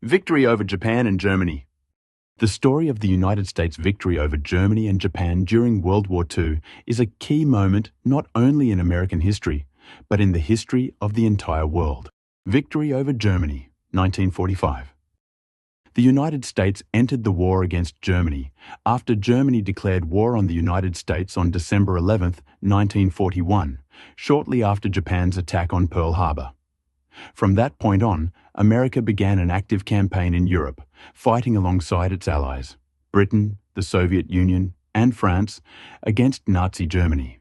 Victory over Japan and Germany. The story of the United States' victory over Germany and Japan during World War II is a key moment not only in American history, but in the history of the entire world. Victory over Germany, 1945. The United States entered the war against Germany after Germany declared war on the United States on December 11, 1941, shortly after Japan's attack on Pearl Harbor. From that point on, America began an active campaign in Europe, fighting alongside its allies, Britain, the Soviet Union, and France, against Nazi Germany.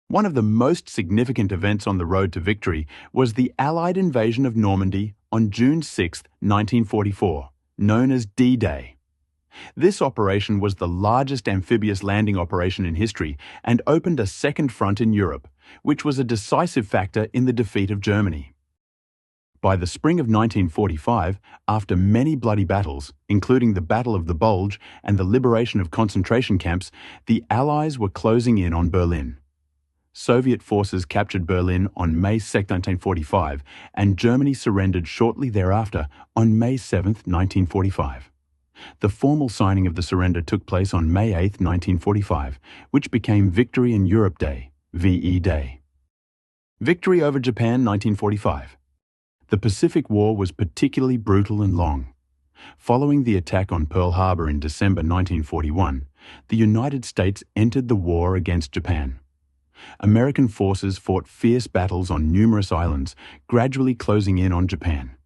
One of the most significant events on the road to victory was the Allied invasion of Normandy on June 6, 1944, known as D-Day. This operation was the largest amphibious landing operation in history and opened a second front in Europe, which was a decisive factor in the defeat of Germany. By the spring of 1945, after many bloody battles, including the Battle of the Bulge and the liberation of concentration camps, the Allies were closing in on Berlin. Soviet forces captured Berlin on May 2, 1945, and Germany surrendered shortly thereafter on May 7, 1945. The formal signing of the surrender took place on May 8, 1945, which became Victory in Europe Day, VE Day. Victory over Japan, 1945. The Pacific War was particularly brutal and long. Following the attack on Pearl Harbor in December 1941, the United States entered the war against Japan. American forces fought fierce battles on numerous islands, gradually closing in on Japan.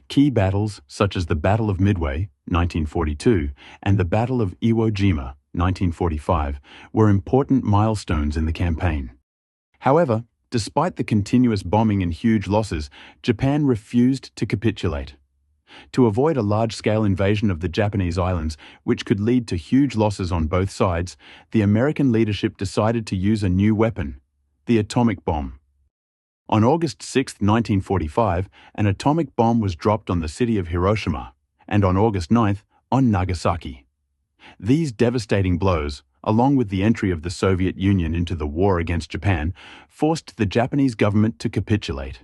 Key battles, such as the Battle of Midway, 1942, and the Battle of Iwo Jima, 1945, were important milestones in the campaign. However, despite the continuous bombing and huge losses, Japan refused to capitulate. To avoid a large-scale invasion of the Japanese islands, which could lead to huge losses on both sides, the American leadership decided to use a new weapon, the atomic bomb. On August 6, 1945, an atomic bomb was dropped on the city of Hiroshima, and on August 9, on Nagasaki. These devastating blows, along with the entry of the Soviet Union into the war against Japan, forced the Japanese government to capitulate.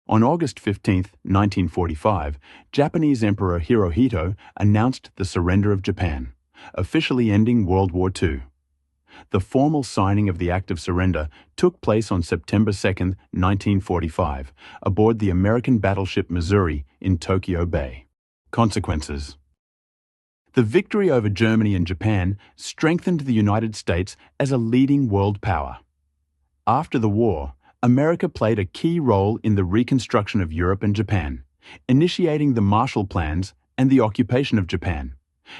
On August 15, 1945, Japanese Emperor Hirohito announced the surrender of Japan, officially ending World War II. The formal signing of the Act of Surrender took place on September 2, 1945, aboard the American battleship Missouri in Tokyo Bay. Consequences. The victory over Germany and Japan strengthened the United States as a leading world power. After the war, America played a key role in the reconstruction of Europe and Japan, initiating the Marshall Plans and the occupation of Japan,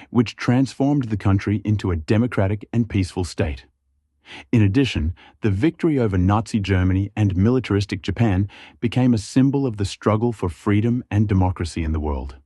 which transformed the country into a democratic and peaceful state. In addition, the victory over Nazi Germany and militaristic Japan became a symbol of the struggle for freedom and democracy in the world.